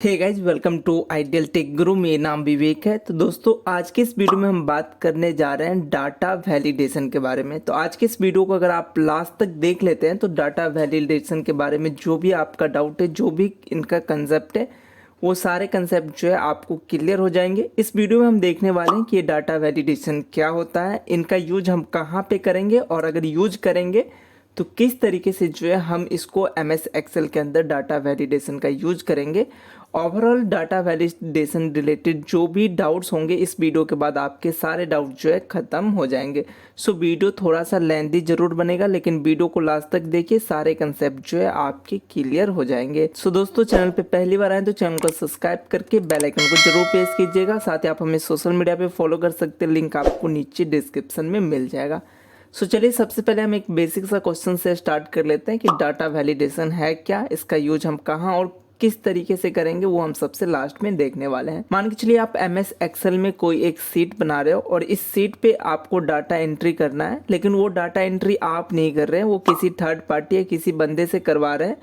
Hey guys, welcome to Ideal Tech Guru. मेरा नाम विवेक है। तो दोस्तों, आज के इस वीडियो में हम बात करने जा रहे हैं डाटा वैलिडेशन के बारे में। तो आज के इस वीडियो को अगर आप लास्ट तक देख लेते हैं तो डाटा वैलिडेशन के बारे में जो भी आपका डाउट है, जो भी इनका कंसेप्ट है, वो सारे कंसेप्ट जो है आपको क्लियर हो जाएंगे। इस वीडियो में हम देखने वाले हैं कि ये डाटा वैलिडेशन क्या होता है, इनका यूज हम कहाँ पे करेंगे, और अगर यूज करेंगे तो किस तरीके से जो है हम इसको MS एक्सेल के अंदर डाटा वैलिडेशन का यूज करेंगे। ओवरऑल डाटा वैलिडेशन रिलेटेड जो भी डाउट्स होंगे इस वीडियो के बाद आपके सारे डाउट जो है ख़त्म हो जाएंगे। सो वीडियो थोड़ा सा लेंथी जरूर बनेगा, लेकिन वीडियो को लास्ट तक देखिए, सारे कंसेप्ट जो है आपके क्लियर हो जाएंगे। सो दोस्तों, चैनल पे पहली बार आए तो चैनल को सब्सक्राइब करके बेल आइकन को जरूर प्रेस कीजिएगा। साथ ही आप हमें सोशल मीडिया पे फॉलो कर सकते हैं, लिंक आपको नीचे डिस्क्रिप्शन में मिल जाएगा। सो चलिए, सबसे पहले हम एक बेसिक सा क्वेश्चन से स्टार्ट कर लेते हैं कि डाटा वैलिडेशन है क्या, इसका यूज हम कहाँ और किस तरीके से करेंगे, वो हम सबसे लास्ट में देखने वाले हैं। मान के चलिए आप MS एक्सेल में कोई एक सीट बना रहे हो और इस सीट पे आपको डाटा एंट्री करना है, लेकिन वो डाटा एंट्री आप नहीं कर रहे हैं, वो किसी थर्ड पार्टी या किसी बंदे से करवा रहे हैं।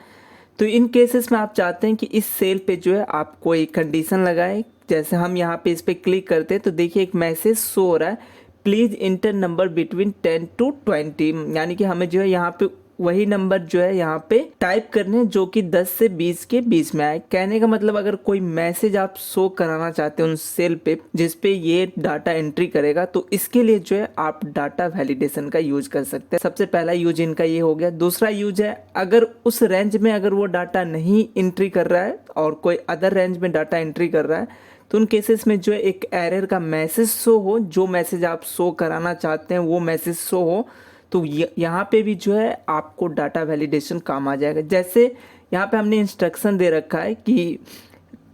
तो इन केसेस में आप चाहते हैं कि इस सेल पे जो है आप कोई कंडीशन लगाएं। जैसे हम यहाँ पे इस पे क्लिक करते हैं तो देखिए एक मैसेज शो हो रहा है, please inter number between 10 to 20, यानी कि हमें जो है यहाँ पे वही नंबर जो है यहाँ पे टाइप करने हैं जो कि 10 से 20 के बीच में आए। कहने का मतलब, अगर कोई मैसेज आप शो कराना चाहते हैं उन सेल पे जिस पे ये डाटा एंट्री करेगा, तो इसके लिए जो है आप डाटा वैलिडेशन का यूज कर सकते हैं। सबसे पहला यूज इनका ये हो गया। दूसरा यूज है, अगर उस रेंज में अगर वो डाटा नहीं एंट्री कर रहा है और कोई अदर रेंज में डाटा एंट्री कर रहा है, तो उन केसेस में जो है एक एरर का मैसेज शो हो, जो मैसेज आप शो कराना चाहते हैं वो मैसेज शो हो, तो यहाँ पे भी जो है आपको डाटा वैलिडेशन काम आ जाएगा। जैसे यहाँ पे हमने इंस्ट्रक्शन दे रखा है कि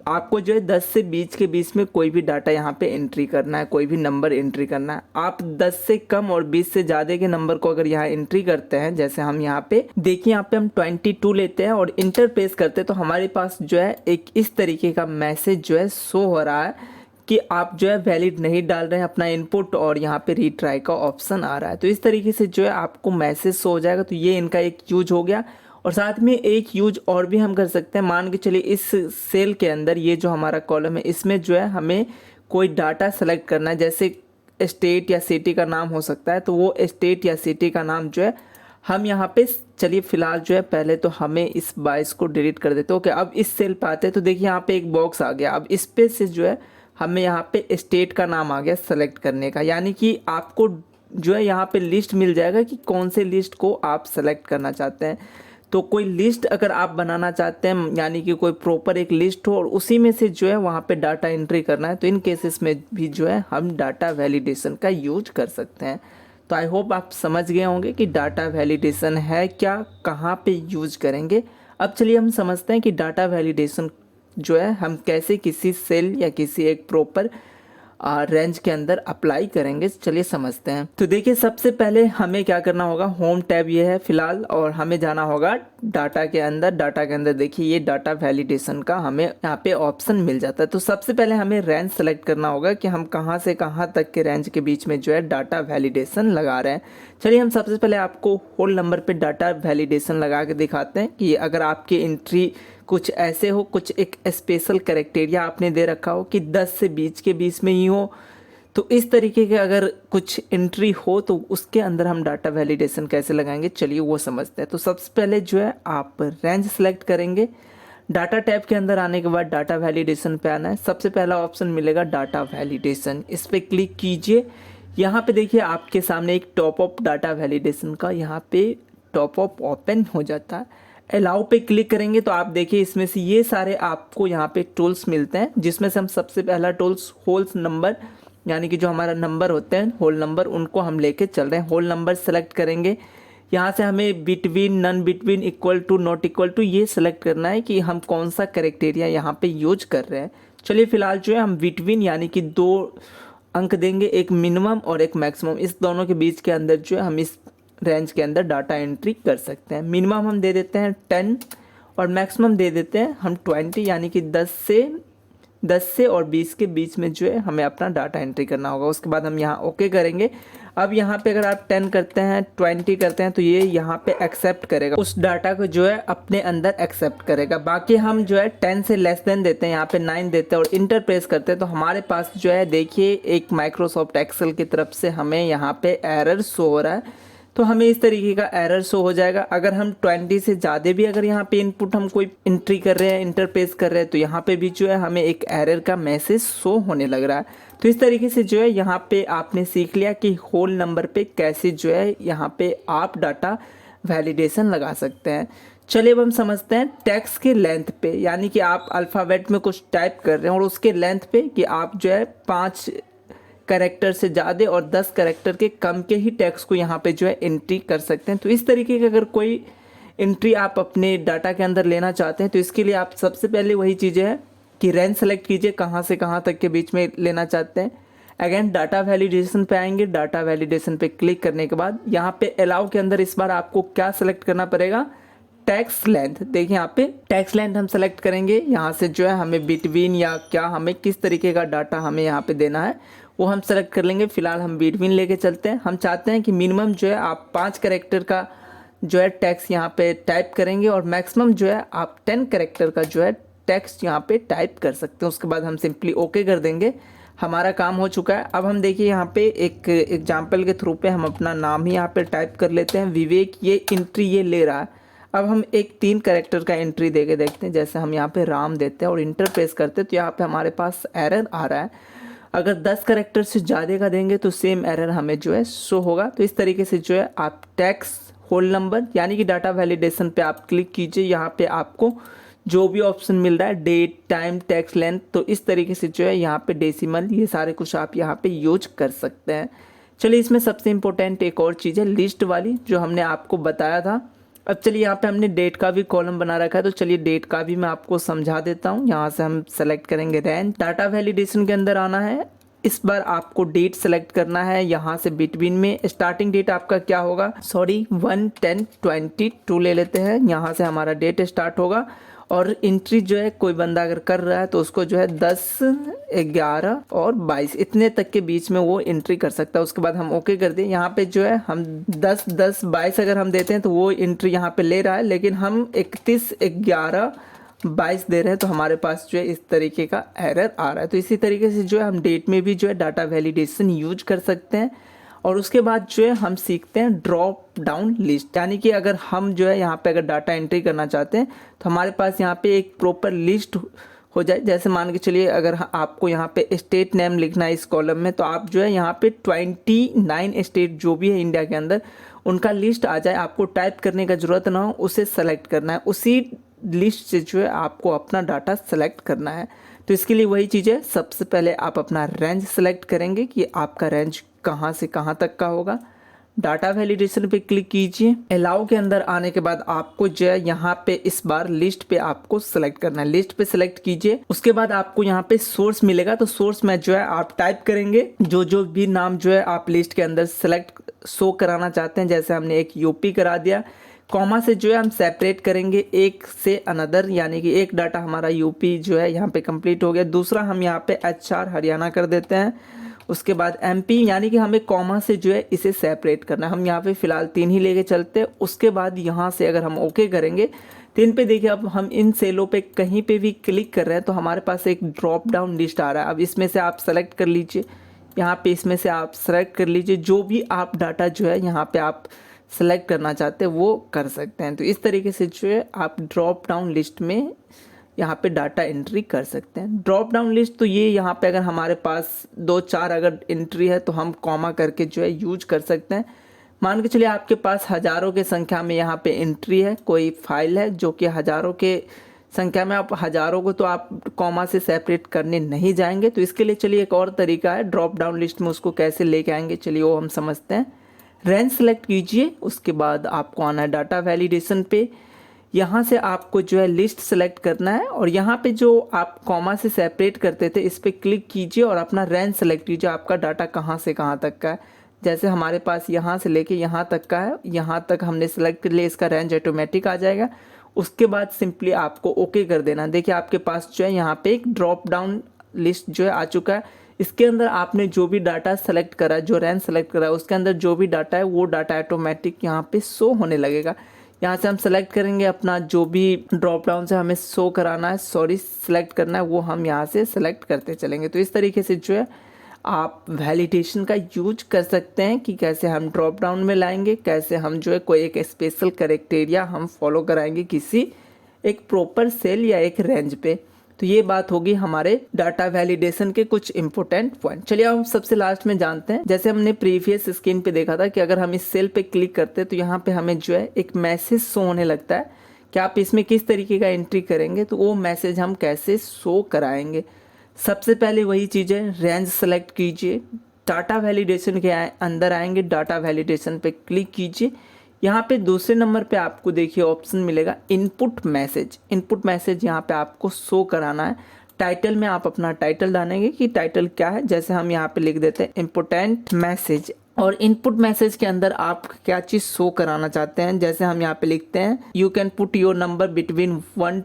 आपको जो है 10 से 20 के बीच में कोई भी डाटा यहाँ पे एंट्री करना है, कोई भी नंबर एंट्री करना है। आप 10 से कम और 20 से ज़्यादा के नंबर को अगर यहाँ एंट्री करते हैं, जैसे हम यहाँ पे देखिए, यहाँ पे हम 22 लेते हैं और इंटर प्रेस करते हैं, तो हमारे पास जो है एक इस तरीके का मैसेज जो है शो हो रहा है कि आप जो है वैलिड नहीं डाल रहे हैं अपना इनपुट, और यहाँ पे रीट्राई का ऑप्शन आ रहा है। तो इस तरीके से जो है आपको मैसेज शो हो जाएगा। तो ये इनका एक यूज हो गया। और साथ में एक यूज और भी हम कर सकते हैं। मान के चलिए इस सेल के अंदर ये जो हमारा कॉलम है, इसमें जो है हमें कोई डाटा सेलेक्ट करना है, जैसे स्टेट या सिटी का नाम हो सकता है, तो वो स्टेट या सिटी का नाम जो है हम यहाँ पे, चलिए फिलहाल जो है पहले तो हमें इस 22 को डिलीट कर देते हैं। ओके, अब इस सेल पे आते हैं तो देखिए यहाँ पे एक बॉक्स आ गया। अब इस पे से जो है हमें यहाँ पे स्टेट का नाम आ गया सेलेक्ट करने का, यानी कि आपको जो है यहाँ पे लिस्ट मिल जाएगा कि कौन से लिस्ट को आप सेलेक्ट करना चाहते हैं। तो कोई लिस्ट अगर आप बनाना चाहते हैं, यानी कि कोई प्रॉपर एक लिस्ट हो और उसी में से जो है वहाँ पे डाटा एंट्री करना है, तो इन केसेस में भी जो है हम डाटा वैलिडेशन का यूज कर सकते हैं। तो आई होप आप समझ गए होंगे कि डाटा वैलिडेशन है क्या, कहाँ पे यूज करेंगे। अब चलिए हम समझते हैं कि डाटा वैलिडेशन जो है हम कैसे किसी सेल या किसी एक प्रॉपर रेंज के अंदर अप्लाई करेंगे। चलिए समझते हैं। तो देखिए, सबसे पहले हमें क्या करना होगा, होम टैब ये है फिलहाल, और हमें जाना होगा डाटा के अंदर। डाटा के अंदर देखिए ये डाटा वैलिडेशन का हमें यहाँ पे ऑप्शन मिल जाता है। तो सबसे पहले हमें रेंज सेलेक्ट करना होगा कि हम कहाँ से कहाँ तक के रेंज के बीच में जो है डाटा वैलिडेशन लगा रहे हैं। चलिए हम सबसे पहले आपको होल नंबर पे डाटा वैलिडेशन लगा के दिखाते हैं कि अगर आपकी एंट्री कुछ ऐसे हो, कुछ एक स्पेशल क्राइटेरिया आपने दे रखा हो कि 10 से 20 के बीच में ही हो, तो इस तरीके के अगर कुछ एंट्री हो तो उसके अंदर हम डाटा वैलिडेशन कैसे लगाएंगे, चलिए वो समझते हैं। तो सबसे पहले जो है आप रेंज सेलेक्ट करेंगे। डाटा टैब के अंदर आने के बाद डाटा वैलिडेशन पे आना है। सबसे पहला ऑप्शन मिलेगा डाटा वैलिडेशन, इस पर क्लिक कीजिए। यहाँ पे देखिए आपके सामने एक टॉप अप डाटा वैलिडेशन का यहाँ पे टॉप अप ओपन हो जाता है। अलाउ पे क्लिक करेंगे तो आप देखिए इसमें से ये सारे आपको यहाँ पे टूल्स मिलते हैं, जिसमें से हम सबसे पहला टूल्स होल नंबर, यानी कि जो हमारा नंबर होते हैं होल नंबर, उनको हम लेके चल रहे हैं। होल नंबर सेलेक्ट करेंगे। यहाँ से हमें between, none between, equal to, not equal to, ये सेलेक्ट करना है कि हम कौन सा क्राइटेरिया यहाँ पे यूज कर रहे हैं। चलिए फिलहाल जो है हम बिटवीन, यानी कि 2 अंक देंगे, एक मिनिमम और एक मैक्सिमम, इस दोनों के बीच के अंदर जो है हम इस रेंज के अंदर डाटा एंट्री कर सकते हैं। मिनिमम हम दे देते हैं 10 और मैक्सिमम दे देते हैं हम 20, यानी कि 10 से और 20 के बीच में जो है हमें अपना डाटा एंट्री करना होगा। उसके बाद हम यहाँ ओके करेंगे। अब यहाँ पे अगर आप 10 करते हैं 20 करते हैं तो ये यहाँ पे एक्सेप्ट करेगा, उस डाटा को जो है अपने अंदर एक्सेप्ट करेगा। बाकी हम जो है 10 से लेस देन देते हैं, यहाँ पे 9 देते हैं और इंटर प्रेस करते हैं तो हमारे पास जो है देखिए एक माइक्रोसॉफ्ट एक्सेल की तरफ से हमें यहाँ पे एरर शो हो रहा है। तो हमें इस तरीके का एरर शो हो जाएगा। अगर हम 20 से ज़्यादा भी अगर यहाँ पे इनपुट हम कोई एंट्री कर रहे हैं, इंटरप्रेस कर रहे हैं, तो यहाँ पे भी जो है हमें एक एरर का मैसेज शो होने लग रहा है। तो इस तरीके से जो है यहाँ पे आपने सीख लिया कि होल नंबर पे कैसे जो है यहाँ पे आप डाटा वैलिडेशन लगा सकते हैं। चलिए अब हम समझते हैं टेक्स्ट के लेंथ पे, यानी कि आप अल्फ़ाबेट में कुछ टाइप कर रहे हैं और उसके लेंथ पे कि आप जो है 5 कैरेक्टर से ज़्यादा और 10 कैरेक्टर के कम के ही टेक्स्ट को यहाँ पे जो है एंट्री कर सकते हैं। तो इस तरीके की अगर कोई एंट्री आप अपने डाटा के अंदर लेना चाहते हैं तो इसके लिए आप सबसे पहले वही चीज़ें हैं कि रेंज सेलेक्ट कीजिए, कहाँ से कहाँ तक के बीच में लेना चाहते हैं। अगेन डाटा वैलिडेशन पे आएंगे, डाटा वैलिडेशन पे क्लिक करने के बाद यहाँ पे अलाउ के अंदर इस बार आपको क्या सेलेक्ट करना पड़ेगा, टेक्स्ट लेंथ। देखिए यहाँ पे टेक्स्ट लेंथ हम सेलेक्ट करेंगे, यहाँ से जो है हमें बिटवीन या क्या हमें किस तरीके का डाटा हमें यहाँ पे देना है वो हम सेलेक्ट कर लेंगे। फिलहाल हम बिटवीन लेके चलते हैं। हम चाहते हैं कि मिनिमम जो है आप 5 कैरेक्टर का जो है टेक्स्ट यहाँ पे टाइप करेंगे और मैक्सिमम जो है आप 10 कैरेक्टर का जो है टेक्स्ट यहाँ पे टाइप कर सकते हैं। उसके बाद हम सिंपली ओके कर देंगे, हमारा काम हो चुका है। अब हम देखिए यहाँ पे एक एग्जाम्पल के थ्रू पे हम अपना नाम ही यहाँ पे टाइप कर लेते हैं, विवेक। ये एंट्री ये ले रहा है। अब हम एक 3 कैरेक्टर का एंट्री दे के देखते हैं। जैसे हम यहाँ पे राम देते हैं और इंटर प्रेस करते हैं तो यहाँ पे हमारे पास एरर आ रहा है। अगर 10 कैरेक्टर से ज़्यादा का देंगे तो सेम एरर हमें जो है शो होगा। तो इस तरीके से जो है आप टेक्स्ट होल नंबर यानी कि डाटा वैलिडेशन पे आप क्लिक कीजिए, यहाँ पे आपको जो भी ऑप्शन मिल रहा है डेट, टाइम, टेक्स्ट लेंथ, तो इस तरीके से जो है यहाँ पे डेसिमल, ये सारे कुछ आप यहाँ पे यूज कर सकते हैं। चलिए इसमें सबसे इम्पोर्टेंट एक और चीज़ है लिस्ट वाली, जो हमने आपको बताया था। अब चलिए यहाँ पे हमने डेट का भी कॉलम बना रखा है, तो चलिए डेट का भी मैं आपको समझा देता हूँ। यहाँ से हम सेलेक्ट करेंगे रेंज, डाटा वैलिडेशन के अंदर आना है। इस बार आपको डेट सेलेक्ट करना है, यहाँ से बिटवीन में स्टार्टिंग डेट आपका क्या होगा, 1/10/22 ले लेते हैं। यहाँ से हमारा डेट स्टार्ट होगा और एंट्री जो है कोई बंदा अगर कर रहा है तो उसको जो है 10, 11 और 22 इतने तक के बीच में वो एंट्री कर सकता है। उसके बाद हम ओके कर दें। यहाँ पे जो है हम 10, 10, 22 अगर हम देते हैं तो वो एंट्री यहाँ पे ले रहा है, लेकिन हम 31, 11, 22 दे रहे हैं तो हमारे पास जो है इस तरीके का एरर आ रहा है। तो इसी तरीके से जो है हम डेट में भी जो है डाटा वैलिडेशन यूज कर सकते हैं। और उसके बाद जो है हम सीखते हैं ड्रॉप डाउन लिस्ट, यानी कि अगर हम जो है यहाँ पे अगर डाटा एंट्री करना चाहते हैं तो हमारे पास यहाँ पे एक प्रॉपर लिस्ट हो जाए। जैसे मान के चलिए अगर आपको यहाँ पे स्टेट नेम लिखना है इस कॉलम में, तो आप जो है यहाँ पे 29 स्टेट जो भी है इंडिया के अंदर उनका लिस्ट आ जाए, आपको टाइप करने का ज़रूरत ना हो, उसे सेलेक्ट करना है। उसी लिस्ट से जो है आपको अपना डाटा सेलेक्ट करना है। तो इसके लिए वही चीज़ है, सबसे पहले आप अपना रेंज सेलेक्ट करेंगे कि आपका रेंज कहाँ से कहाँ तक का होगा। डाटा वैलिडेशन पे क्लिक कीजिए। अलाउ के अंदर आने के बाद आपको जो है यहाँ पे इस बार लिस्ट पे आपको सेलेक्ट करना है, लिस्ट पे सेलेक्ट कीजिए। उसके बाद आपको यहाँ पे सोर्स मिलेगा, तो सोर्स में जो है आप टाइप करेंगे जो भी नाम जो है आप लिस्ट के अंदर सेलेक्ट शो कराना चाहते हैं। जैसे हमने एक यूपी करा दिया, कॉमा से जो है हम सेपरेट करेंगे एक से अनदर, यानी कि एक डाटा हमारा यूपी जो है यहाँ पे कंप्लीट हो गया। दूसरा हम यहाँ पे HR हरियाणा कर देते हैं। उसके बाद MP, यानी कि हमें कॉमा से जो है इसे सेपरेट करना है। हम यहाँ पे फिलहाल 3 ही लेके चलते हैं। उसके बाद यहाँ से अगर हम ओके करेंगे 3 पे, देखिए अब हम इन सेलों पे कहीं पे भी क्लिक कर रहे हैं तो हमारे पास एक ड्रॉप डाउन लिस्ट आ रहा है। अब इसमें से आप सेलेक्ट कर लीजिए, यहाँ पे इसमें से आप सेलेक्ट कर लीजिए जो भी आप डाटा जो है यहाँ पे आप सेलेक्ट करना चाहते हैं वो कर सकते हैं। तो इस तरीके से जो है आप ड्रॉप डाउन लिस्ट में यहाँ पे डाटा एंट्री कर सकते हैं। ड्रॉप डाउन लिस्ट तो ये यहाँ पे अगर हमारे पास 2-4 अगर एंट्री है तो हम कॉमा करके जो है यूज कर सकते हैं। मान के चलिए आपके पास हज़ारों के संख्या में यहाँ पे एंट्री है, कोई फाइल है जो कि हज़ारों के संख्या में, आप हज़ारों को तो आप कॉमा से सेपरेट करने नहीं जाएंगे। तो इसके लिए चलिए एक और तरीका है ड्रॉप डाउन लिस्ट में उसको कैसे लेके आएंगे, चलिए वो हम समझते हैं। रेंज सेलेक्ट कीजिए, उसके बाद आपको आना है डाटा वैलिडेशन पे। यहाँ से आपको जो है लिस्ट सेलेक्ट करना है और यहाँ पे जो आप कॉमा से सेपरेट करते थे इस पर क्लिक कीजिए और अपना रेंज सेलेक्ट कीजिए, आपका डाटा कहाँ से कहाँ तक का है। जैसे हमारे पास यहाँ से लेके यहाँ तक का है, यहाँ तक हमने सेलेक्ट कर लिया, इसका रेंज ऑटोमेटिक आ जाएगा। उसके बाद सिंपली आपको ओके कर देना। देखिए आपके पास जो है यहाँ पे एक ड्रॉप डाउन लिस्ट जो है आ चुका है। इसके अंदर आपने जो भी डाटा सेलेक्ट करा, जो रेंज सेलेक्ट करा, उसके अंदर जो भी डाटा है वो डाटा ऑटोमेटिक यहाँ पे शो होने लगेगा। यहाँ से हम सेलेक्ट करेंगे अपना जो भी ड्रॉप डाउन से हमें शो कराना है, सेलेक्ट करना है, वो हम यहाँ से सेलेक्ट करते चलेंगे। तो इस तरीके से जो है आप वैलिडेशन का यूज कर सकते हैं कि कैसे हम ड्रॉप डाउन में लाएंगे, कैसे हम जो है कोई एक स्पेशल क्राइटेरिया हम फॉलो कराएंगे किसी एक प्रॉपर सेल या एक रेंज पे। तो ये बात होगी हमारे डाटा वैलिडेशन के कुछ इंपॉर्टेंट पॉइंट। चलिए हम सबसे लास्ट में जानते हैं, जैसे हमने प्रीवियस स्क्रीन पे देखा था कि अगर हम इस सेल पे क्लिक करते हैं तो यहाँ पे हमें जो है एक मैसेज शो होने लगता है कि आप इसमें किस तरीके का एंट्री करेंगे, तो वो मैसेज हम कैसे शो कराएंगे। सबसे पहले वही चीज़ है, रेंज सेलेक्ट कीजिए, डाटा वैलिडेशन के अंदर आएंगे, डाटा वैलिडेशन पे क्लिक कीजिए। यहाँ पे दूसरे नंबर पे आपको देखिए ऑप्शन मिलेगा इनपुट मैसेज। इनपुट मैसेज यहाँ पे आपको शो कराना है। टाइटल में आप अपना टाइटल डालेंगे कि टाइटल क्या है, जैसे हम यहाँ पे लिख देते हैं इम्पोर्टेंट मैसेज। और इनपुट मैसेज के अंदर आप क्या चीज़ शो कराना चाहते हैं, जैसे हम यहाँ पे लिखते हैं you can put your number between 10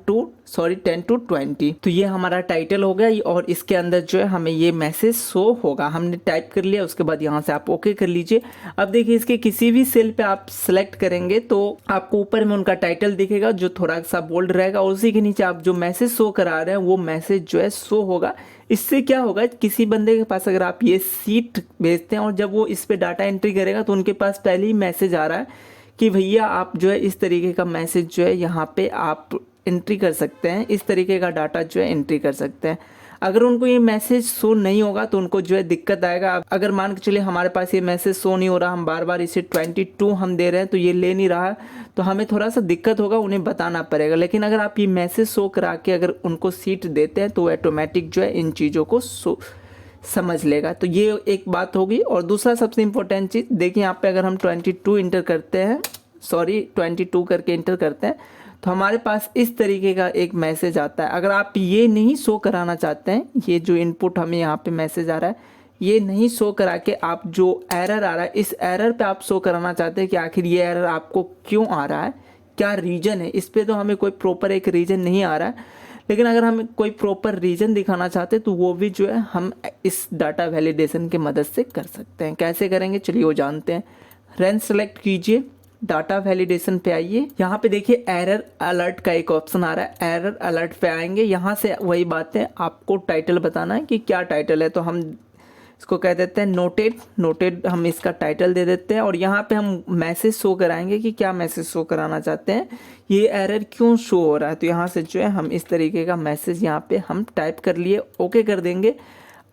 to 20। तो ये हमारा टाइटल हो गया और इसके अंदर जो है हमें ये मैसेज शो होगा। हमने टाइप कर लिया, उसके बाद यहाँ से आप ओके कर लीजिए। अब देखिए इसके किसी भी सेल पे आप सेलेक्ट करेंगे तो आपको ऊपर में उनका टाइटल दिखेगा जो थोड़ा सा बोल्ड रहेगा, और उसी के नीचे आप जो मैसेज शो करा रहे हैं वो मैसेज जो है शो होगा। इससे क्या होगा, किसी बंदे के पास अगर आप ये सीट भेजते हैं और जब वो इस पे डाटा एंट्री करेगा तो उनके पास पहले ही मैसेज आ रहा है कि भैया आप जो है इस तरीके का मैसेज जो है यहाँ पे आप एंट्री कर सकते हैं, इस तरीके का डाटा जो है एंट्री कर सकते हैं। अगर उनको ये मैसेज शो नहीं होगा तो उनको जो है दिक्कत आएगा। अगर मान के चलिए हमारे पास ये मैसेज शो नहीं हो रहा, हम बार बार इसे 22 हम दे रहे हैं तो ये ले नहीं रहा, तो हमें थोड़ा सा दिक्कत होगा, उन्हें बताना पड़ेगा। लेकिन अगर आप ये मैसेज शो करा के अगर उनको सीट देते हैं तो ऑटोमेटिक जो है इन चीज़ों को समझ लेगा। तो ये एक बात होगी। और दूसरा सबसे इम्पोर्टेंट चीज़ देखिए, यहाँ पे अगर हम 22 इंटर करते हैं, 22 करके इंटर करते हैं तो हमारे पास इस तरीके का एक मैसेज आता है। अगर आप ये नहीं शो कराना चाहते हैं, ये जो इनपुट हमें यहाँ पे मैसेज आ रहा है ये नहीं शो करा के आप जो एरर आ रहा है इस एरर पे आप शो कराना चाहते हैं कि आखिर ये एरर आपको क्यों आ रहा है, क्या रीज़न है। इस पे तो हमें कोई प्रॉपर एक रीज़न नहीं आ रहा है, लेकिन अगर हम कोई प्रॉपर रीज़न दिखाना चाहते हैं तो वो भी जो है हम इस डाटा वैलिडेशन की मदद से कर सकते हैं। कैसे करेंगे चलिए वो जानते हैं। रेंज सेलेक्ट कीजिए, डाटा वैलिडेशन पे आइए, यहाँ पे देखिए एरर अलर्ट का एक ऑप्शन आ रहा है। एरर अलर्ट पे आएंगे, यहाँ से वही बात है, आपको टाइटल बताना है कि क्या टाइटल है। तो हम इसको कह देते हैं नोटेड हम इसका टाइटल दे देते हैं। और यहाँ पे हम मैसेज शो कराएंगे कि क्या मैसेज शो कराना चाहते हैं, ये एरर क्यों शो हो रहा है। तो यहाँ से जो है हम इस तरीके का मैसेज यहाँ पे हम टाइप कर लिए, ओके कर देंगे।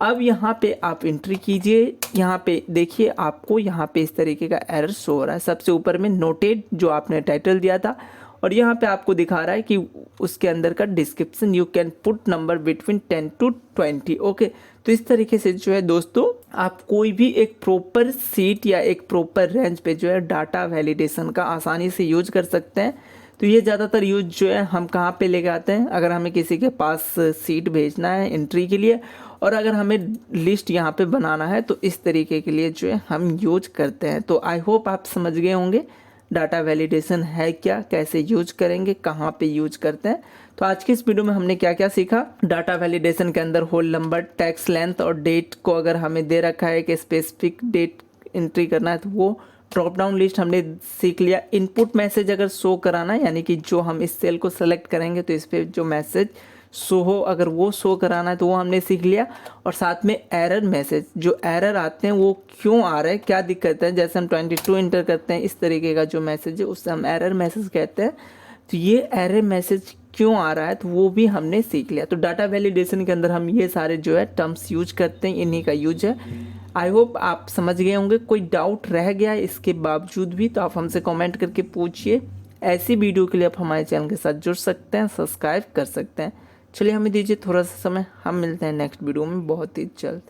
अब यहाँ पे आप एंट्री कीजिए, यहाँ पे देखिए आपको यहाँ पे इस तरीके का एरर शो हो रहा है। सबसे ऊपर में नोटेड जो आपने टाइटल दिया था, और यहाँ पे आपको दिखा रहा है कि उसके अंदर का description you can put number between 10 to 20। Okay, तो इस तरीके से जो है दोस्तों आप कोई भी एक प्रॉपर सीट या एक प्रॉपर रेंज पे जो है डाटा वैलिडेशन का आसानी से यूज कर सकते हैं। तो ये ज़्यादातर यूज जो है हम कहाँ पे लेके आते हैं, अगर हमें किसी के पास सीट भेजना है एंट्री के लिए, और अगर हमें लिस्ट यहाँ पे बनाना है तो इस तरीके के लिए जो है हम यूज करते हैं। तो आई होप आप समझ गए होंगे डाटा वैलिडेशन है क्या, कैसे यूज करेंगे, कहाँ पे यूज करते हैं। तो आज की इस वीडियो में हमने क्या क्या सीखा। डाटा वैलिडेशन के अंदर होल नंबर, टैक्स लेंथ और डेट को अगर हमें दे रखा है कि स्पेसिफिक डेट एंट्री करना है तो वो ड्रॉप डाउन लिस्ट हमने सीख लिया। इनपुट मैसेज अगर शो कराना है, यानी कि जो हम इस सेल को सेलेक्ट करेंगे तो इस पर जो मैसेज शो हो अगर वो शो कराना है तो वो हमने सीख लिया। और साथ में एरर मैसेज, जो एरर आते हैं वो क्यों आ रहे हैं, क्या दिक्कत है, जैसे हम 22 इंटर करते हैं इस तरीके का जो मैसेज है उससे हम एरर मैसेज कहते हैं। तो ये एरर मैसेज क्यों आ रहा है तो वो भी हमने सीख लिया। तो डाटा वैलिडेशन के अंदर हम ये सारे जो है टर्म्स यूज करते हैं, इन्हीं का यूज है। आई होप आप समझ गए होंगे। कोई डाउट रह गया इसके बावजूद भी तो आप हमसे कमेंट करके पूछिए। ऐसी वीडियो के लिए आप हमारे चैनल के साथ जुड़ सकते हैं, सब्सक्राइब कर सकते हैं। चलिए हमें दीजिए थोड़ा सा समय, हम मिलते हैं नेक्स्ट वीडियो में बहुत ही जल्द।